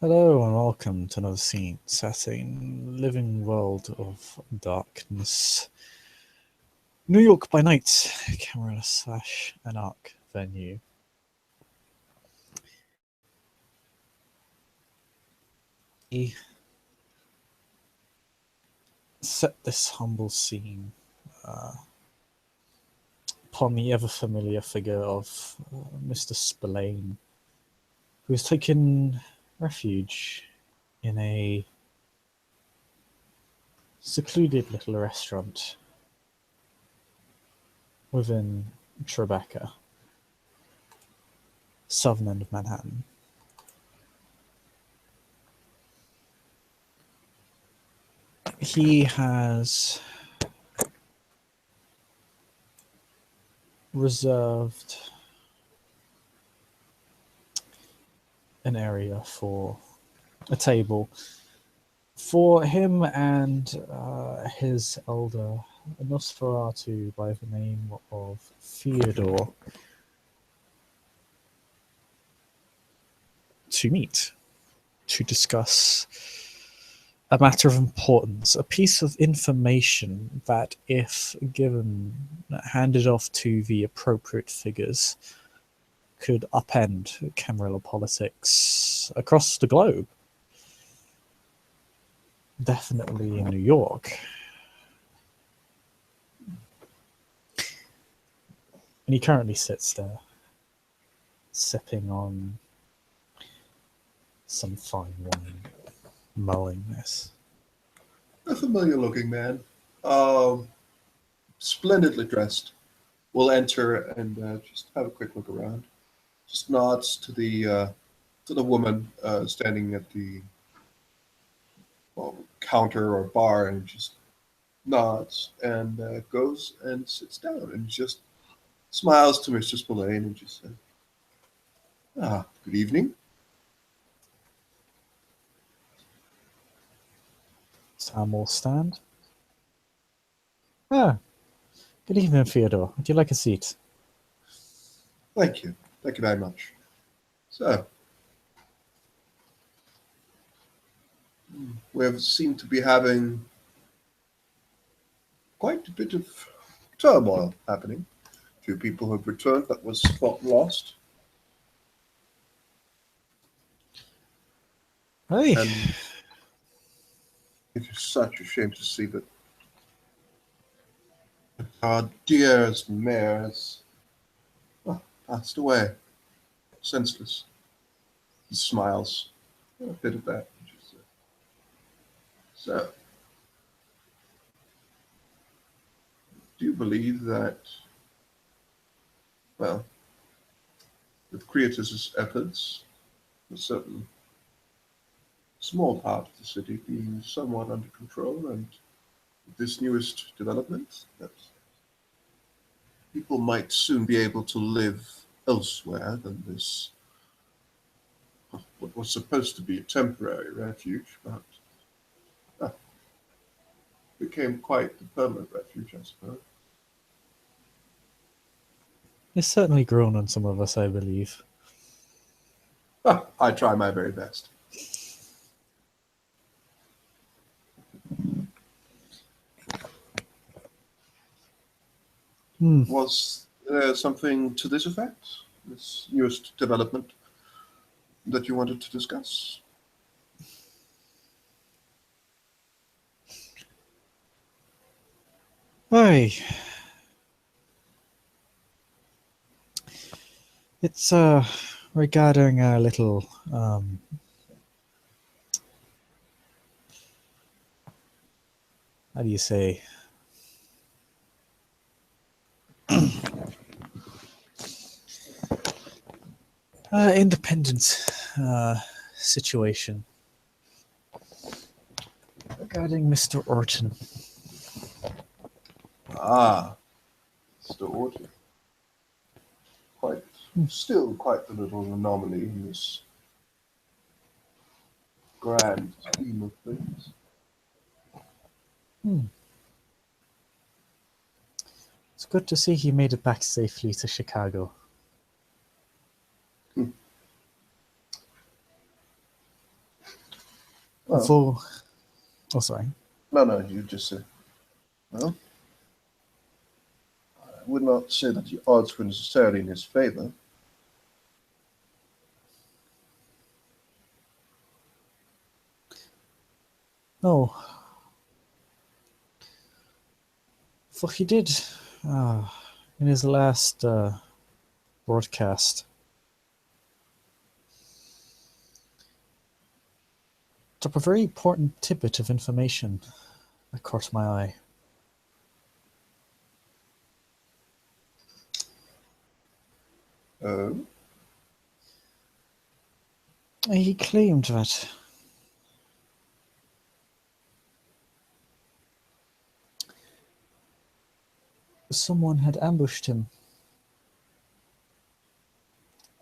Hello and welcome to another scene setting, living world of darkness. New York by night, Camarilla slash an arc venue. He set this humble scene upon the ever familiar figure of Mr. Spillane, who has taken refuge in a secluded little restaurant within Tribeca, southern end of Manhattan. He has reserved an area for a table for him and his elder Nosferatu by the name of Theodore to meet, to discuss a matter of importance, a piece of information that, if given, handed off to the appropriate figures, could upend Camarilla politics across the globe. Definitely in New York. And he currently sits there, sipping on some fine wine, mulling this. A familiar looking man, splendidly dressed, will enter and just have a quick look around. Just nods to the woman standing at the counter or bar, and just nods and goes and sits down and just smiles to Mr. Spillane and just says, "Ah, good evening." Sam will stand. Ah, good evening, Theodore. Would you like a seat? Thank you. Thank you very much. So, we seem to be having quite a bit of turmoil happening. A few people have returned that was thought lost. Hey. And it is such a shame to see that our dearest mayor has passed away, senseless. He smiles a bit of that. So, do you believe that, well, with Creatus's efforts, a certain small part of the city being somewhat under control, and this newest development, that people might soon be able to live elsewhere than this, what was supposed to be a temporary refuge, but became quite the permanent refuge, I suppose. It's certainly grown on some of us, I believe. I try my very best. Was there something to this effect, this newest development, that you wanted to discuss? Hey. It's regarding a little how do you say, independent situation regarding Mr. Orton. Ah, Mr. Orton. Still quite the little anomaly in this grand scheme of things. It's good to see he made it back safely to Chicago. Although, oh sorry. No, you just said, well, I would not say that the odds were necessarily in his favor. No, for he did, in his last broadcast, drop a very important tidbit of information that caught my eye. Oh? He claimed that someone had ambushed him.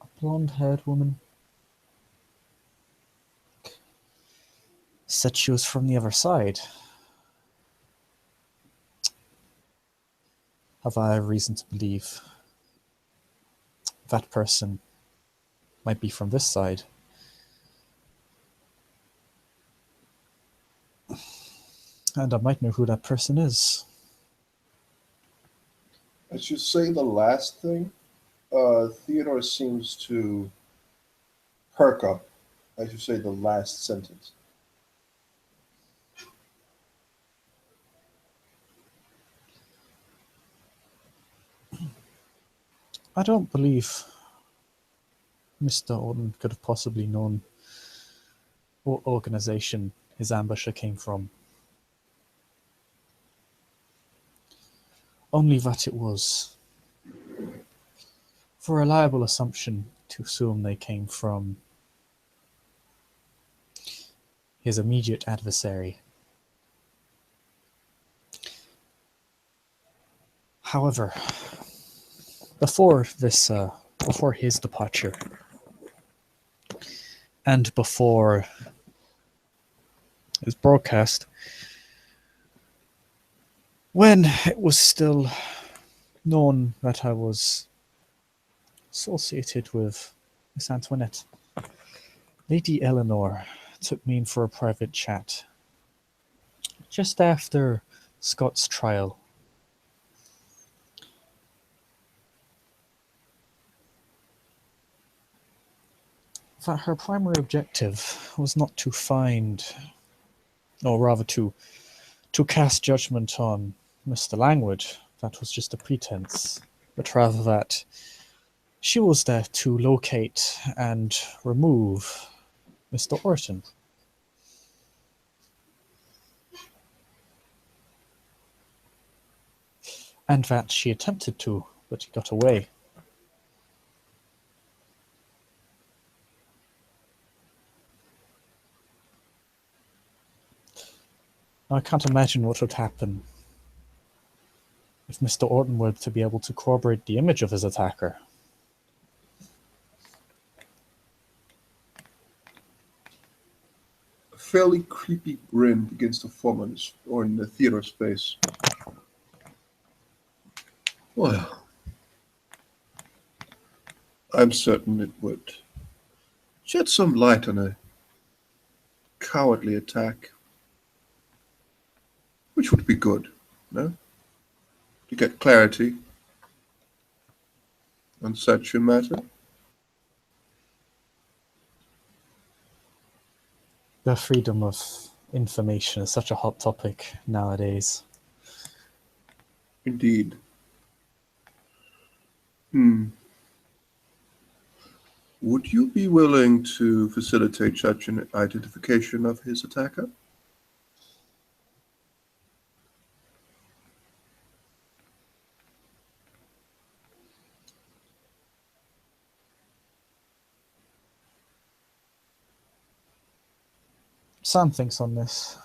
A blonde-haired woman. Said she was from the other side. Have I reason to believe that person might be from this side? And I might know who that person is. As you say the last thing, Theodore seems to perk up as you say the last sentence. I don't believe Mr. Orton could have possibly known what organization his ambusher came from. Only that it was, for a reliable assumption, to assume they came from his immediate adversary. However, before his departure, and before his broadcast, when it was still known that I was associated with Miss Antoinette, Lady Eleanor took me in for a private chat just after Scott's trial. That her primary objective was not to find, or rather to cast judgment on Mr. Langwood. That was just a pretense, but rather that she was there to locate and remove Mr. Orton. And that she attempted to, but he got away. I can't imagine what would happen if Mr. Orton were to be able to corroborate the image of his attacker. A fairly creepy grin begins to form on the Theodore's face. Well, I'm certain it would shed some light on a cowardly attack, which would be good, no? To get clarity on such a matter. The freedom of information is such a hot topic nowadays. Indeed. Would you be willing to facilitate such an identification of his attacker? Sam thinks on this.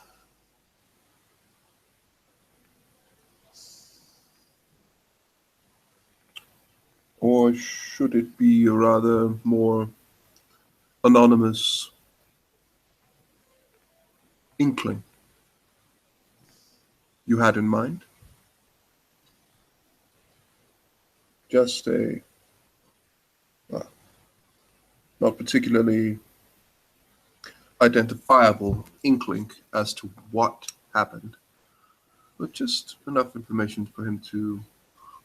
Or should it be a rather more anonymous inkling you had in mind? Just a, well, not particularly identifiable inkling as to what happened, but just enough information for him to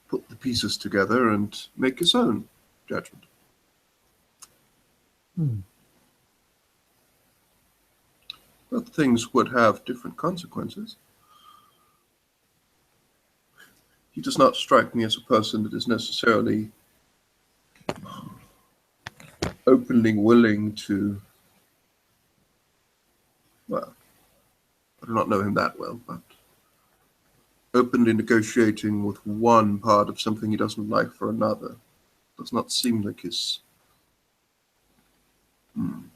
put the pieces together and make his own judgment. But things would have different consequences. He does not strike me as a person that is necessarily openly willing to, well, I do not know him that well, but openly negotiating with one part of something he doesn't like for another does not seem like his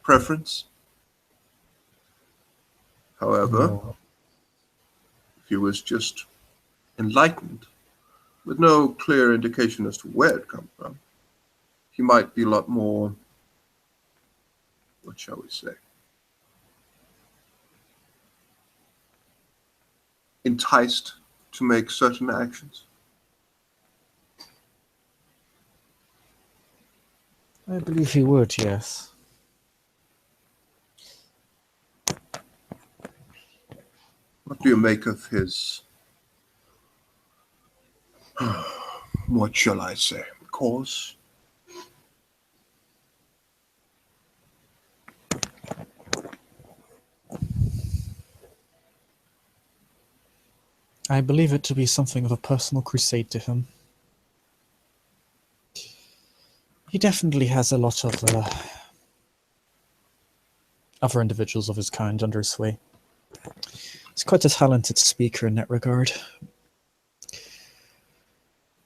preference. However, No. if he was just enlightened, with no clear indication as to where it comes from, he might be a lot more, what shall we say, enticed to make certain actions. I believe he would, yes. What do you make of his, what shall I say, course? I believe it to be something of a personal crusade to him. He definitely has a lot of other individuals of his kind under his sway. He's quite a talented speaker in that regard.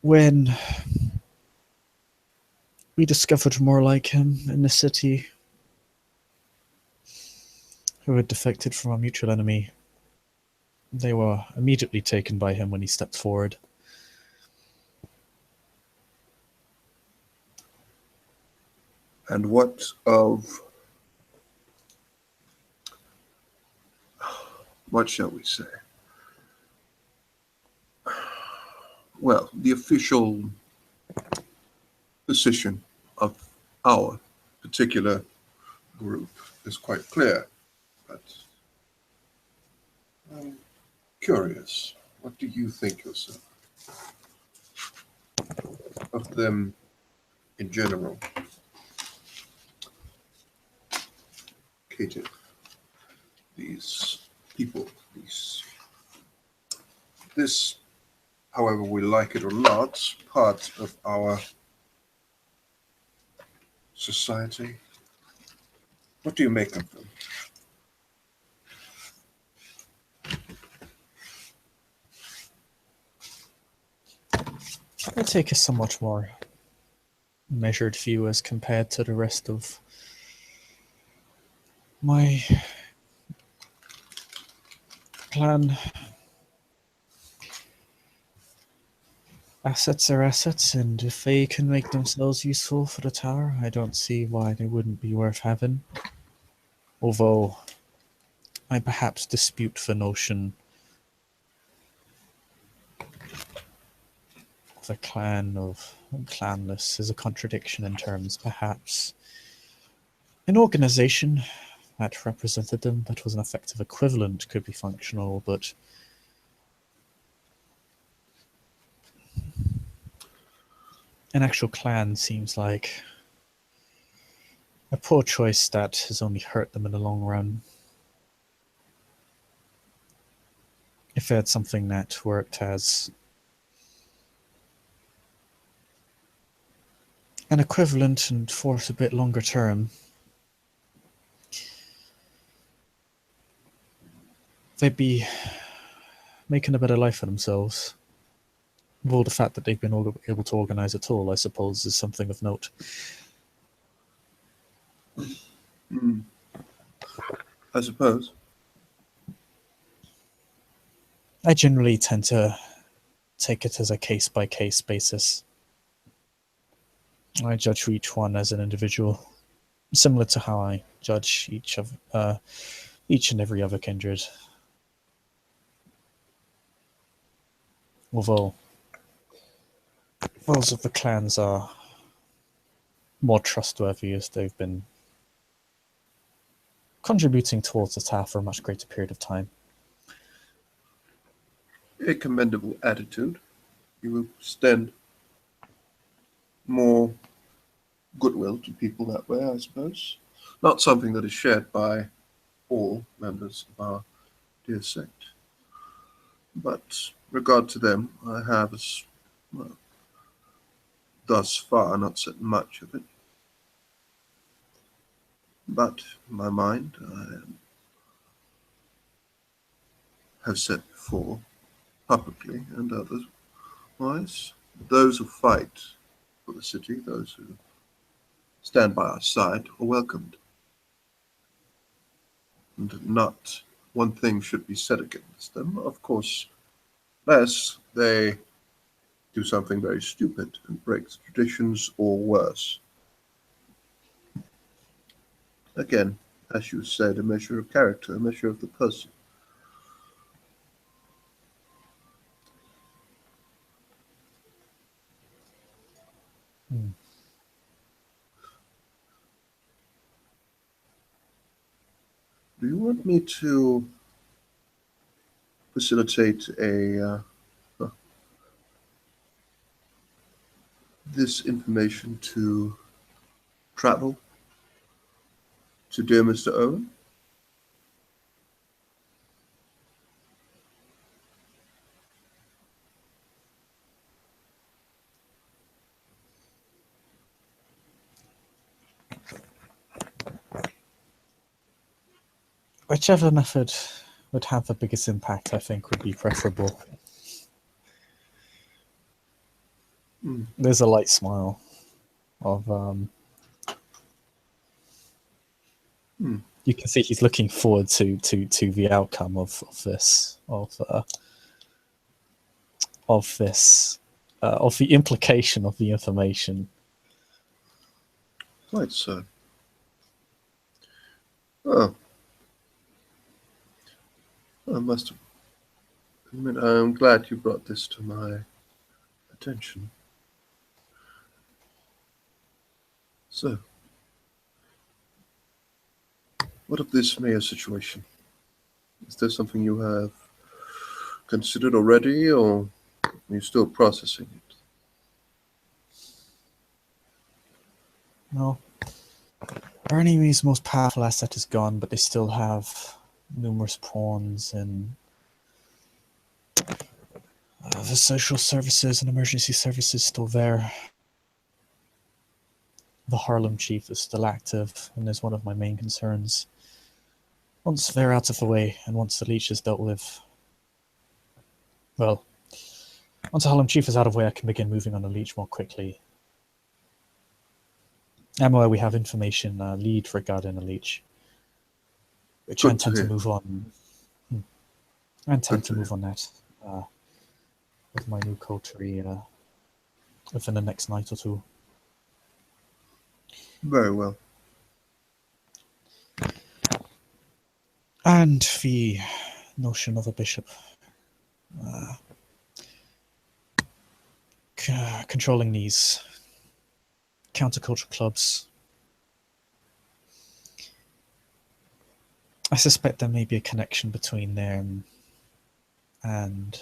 When we discovered more like him in the city, who had defected from our mutual enemy, they were immediately taken by him when he stepped forward. And what of, what shall we say? Well, the official position of our particular group is quite clear, but I'm curious. What do you think yourself of them in general? Cative, these people, this, however we like it or not, part of our society. What do you make of them? I take a somewhat more measured view as compared to the rest of my clan. Assets are assets, and if they can make themselves useful for the tower, I don't see why they wouldn't be worth having. Although, I perhaps dispute the notion of a clan of clanless is a contradiction in terms, perhaps. An organization that represented them, that was an effective equivalent, could be functional, but an actual clan seems like a poor choice that has only hurt them in the long run. If they had something that worked as an equivalent and for a bit longer term, they'd be making a better life for themselves. Well, the fact that they've been able to organize at all, I suppose, is something of note. I suppose. I generally tend to take it as a case-by-case basis. I judge each one as an individual, similar to how I judge each and every other kindred. Although those of the clans are more trustworthy as they've been contributing towards the TAF for a much greater period of time. A commendable attitude. You will extend more goodwill to people that way, I suppose. Not something that is shared by all members of our dear sect. But regard to them, I have, well, thus far, not said much of it. But in my mind, I have said before, publicly and otherwise, those who fight for the city, those who stand by our side, are welcomed. And not one thing should be said against them, of course, unless they do something very stupid and breaks traditions or worse. Again, as you said, a measure of character, a measure of the person. Hmm. Do you want me to facilitate this information to travel to dear Mr. Owen? Whichever method would have the biggest impact, I think, would be preferable. There's a light smile of you can see he's looking forward to the outcome of this of the implication of the information. Quite so. Oh, I must admit, I'm glad you brought this to my attention. So, what of this mayor situation? Is there something you have considered already, or are you still processing it? No. Our enemy's most powerful asset is gone, but they still have numerous pawns in the social services and emergency services still there. The Harlem chief is still active and is one of my main concerns. Once they're out of the way and once the leech is dealt with, well, once the Harlem chief is out of the way, I can begin moving on the leech more quickly. I'm aware we have information lead regarding the leech, which I intend to move on. I intend to move on that with my new coterie within the next night or two. Very well. And the notion of a bishop controlling these counterculture clubs. I suspect there may be a connection between them and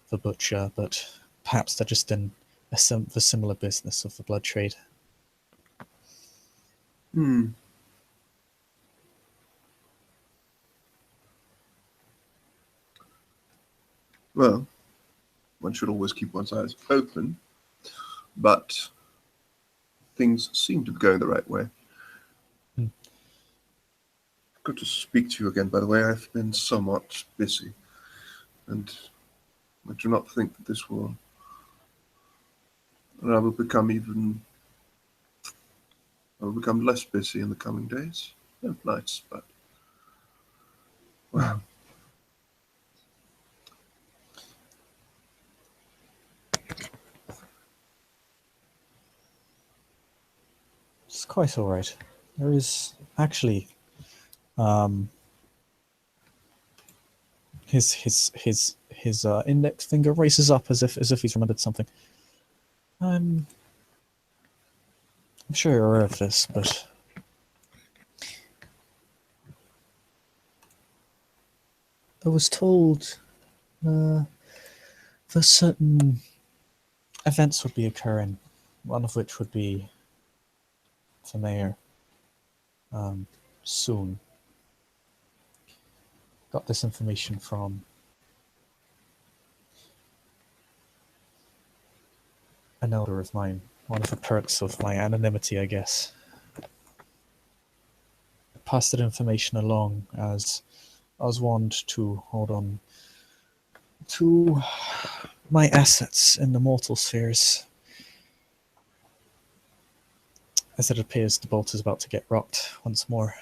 the butcher, but perhaps they're just in the similar business of the blood trade. Well, one should always keep one's eyes open, but things seem to be going the right way. Good to speak to you again, by the way. I've been somewhat busy, and I do not think that this will... And I will become less busy in the coming days and nights, but... Wow. It's quite all right. There is actually his index finger races up as if he's remembered something. I'm sure you're aware of this, but I was told that certain events would be occurring, one of which would be the mayor soon. Got this information from an elder of mine, one of the perks of my anonymity, I guess. I passed that information along as I was warned to hold on to my assets in the mortal spheres, as it appears the bolt is about to get rocked once more.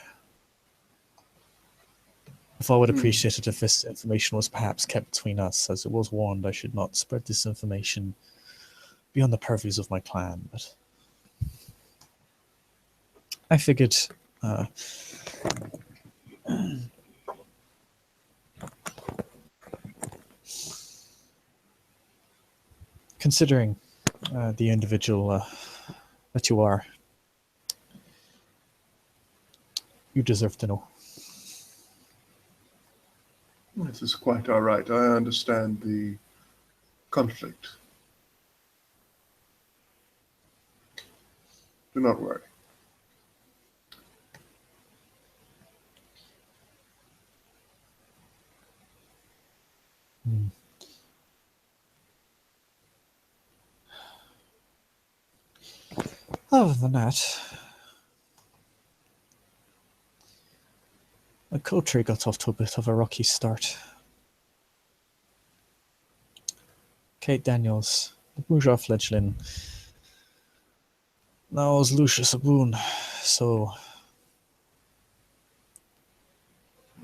If I would appreciate it if this information was perhaps kept between us, as it was warned I should not spread this information beyond the purviews of my clan, but I figured considering the individual that you are, you deserve to know. This is quite all right. I understand the conflict. Do not worry. Other than that, the coterie got off to a bit of a rocky start. Kate Daniels, the bourgeois fledgling, now owes Lucius a boon, so...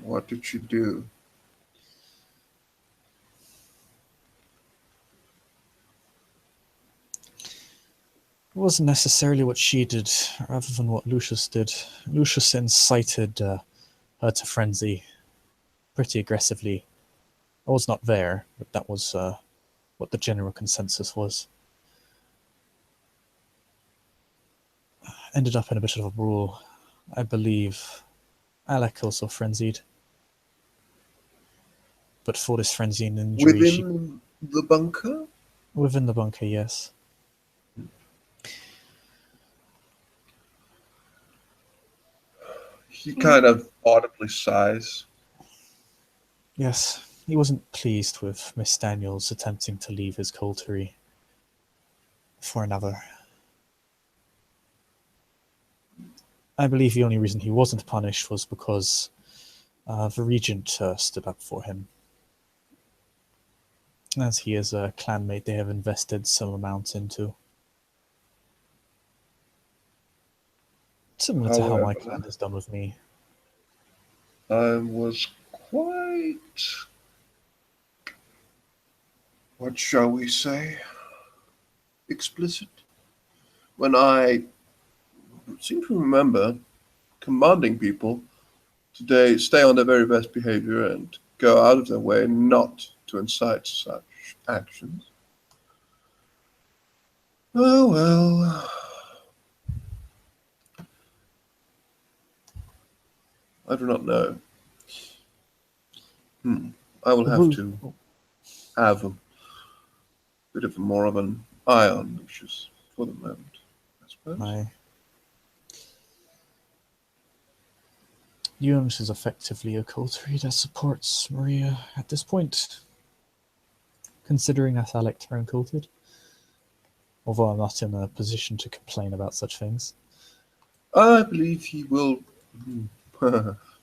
What did she do? It wasn't necessarily what she did, rather than what Lucius did. Lucius incited her to frenzy pretty aggressively. I was not there, but that was what the general consensus was. Ended up in a bit of a brawl. I believe Alec also frenzied. But for this frenzy and injury... Within the bunker? Within the bunker, yes. He kind of audibly sighs. Yes, he wasn't pleased with Miss Daniels attempting to leave his coterie for another. I believe the only reason he wasn't punished was because the regent stood up for him. As he is a clanmate they have invested some amount into. Similar to how my clan has done with me. I was quite, what shall we say, explicit when I seem to remember commanding people to stay on their very best behavior and go out of their way not to incite such actions. Oh well. I do not know. I will have to have a bit of more of an eye on Lucius for the moment, I suppose. Eunos is effectively a coterie that supports Maria at this point, considering that Alec turned culted. Although I'm not in a position to complain about such things. I believe he will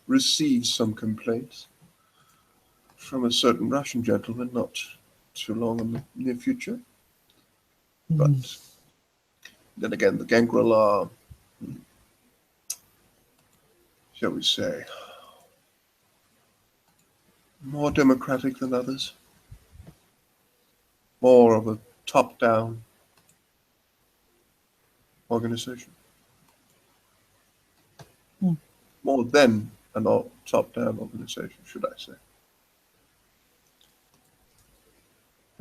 receive some complaints from a certain Russian gentleman not too long in the near future. But then again, the gangrel are, shall we say, more democratic than others. More of a top-down organization. More than a top-down organization, should I say.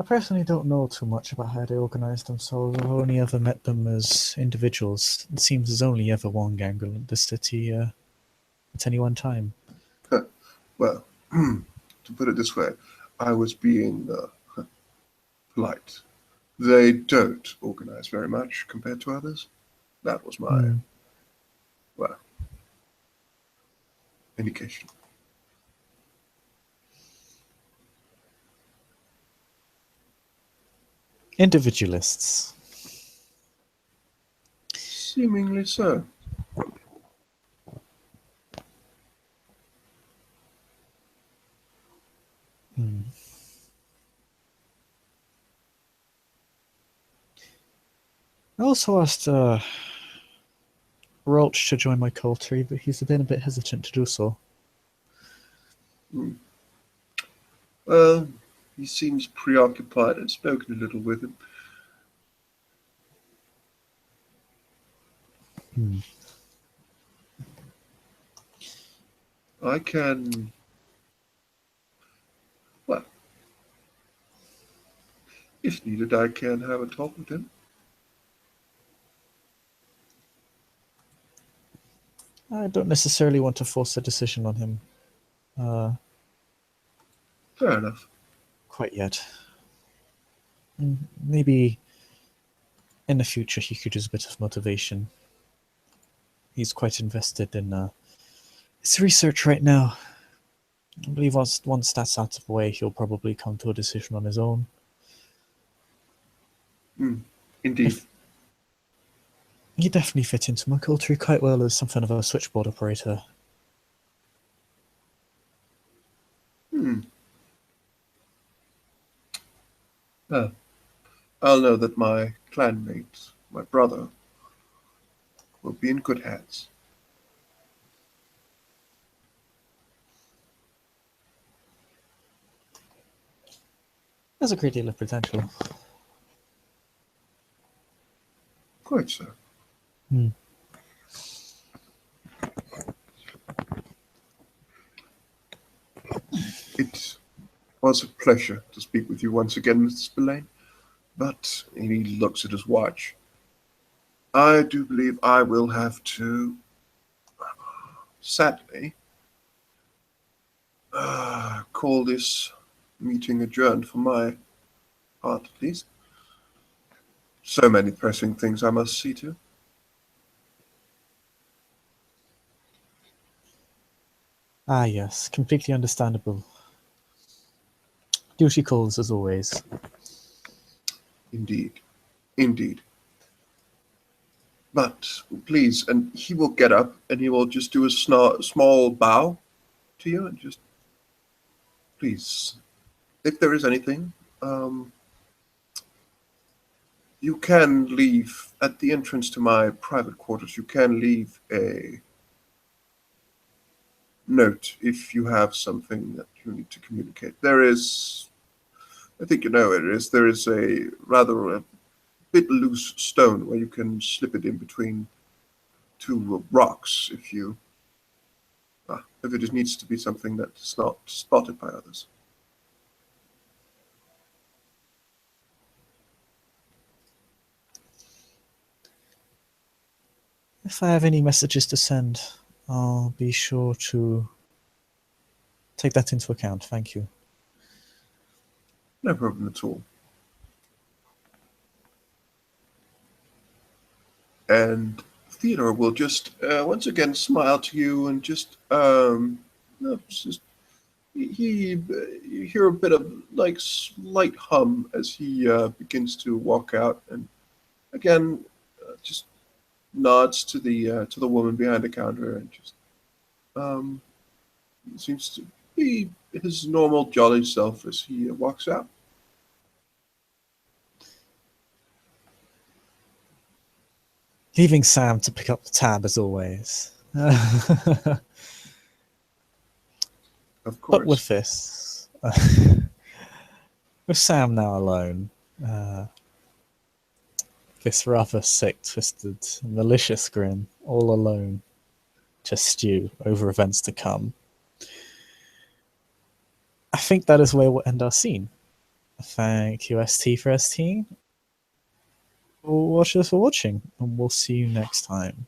I personally don't know too much about how they organize themselves. I've only ever met them as individuals. It seems there's only ever one gangrel in the city at any one time. Well, to put it this way, I was being polite. They don't organize very much compared to others. That was my, well, indication. Individualists. Seemingly so. I also asked Roach to join my coterie, but he's been a bit hesitant to do so. Well, he seems preoccupied. I've spoken a little with him. I can, well, if needed, I can have a talk with him. I don't necessarily want to force a decision on him. Fair enough. Quite yet. Maybe in the future he could use a bit of motivation. He's quite invested in his research right now. I believe once that's out of the way, he'll probably come to a decision on his own. Indeed. He definitely fit into my culture quite well as something of a switchboard operator. Well, I'll know that my clanmate, my brother, will be in good hands. There's a great deal of potential. Quite so. It was a pleasure to speak with you once again, Mr. Spillane. But he looks at his watch. I do believe I will have to, sadly, call this meeting adjourned for my part, at least. So many pressing things I must see to. Ah, yes, completely understandable. Duty calls, as always. Indeed. Indeed. But please, and he will get up and he will just do a small bow to you and just, please, if there is anything, you can leave at the entrance to my private quarters. You can leave a note if you have something that you need to communicate. There is, I think you know it is, there is a rather a bit loose stone where you can slip it in between two rocks if it needs to be something that's not spotted by others. If I have any messages to send, I'll be sure to take that into account. Thank you. No problem at all. And Theodore will just once again smile to you and just you hear a bit of like slight hum as he begins to walk out, and again just nods to the woman behind the counter and just seems to be his normal jolly self as he walks out. Leaving Sam to pick up the tab, as always. Of course. But with this, with Sam now alone, this rather sick-twisted, malicious grin, all alone, to stew over events to come, I think that is where we'll end our scene. Thank you, ST, for ST. Watchers for watching, and we'll see you next time.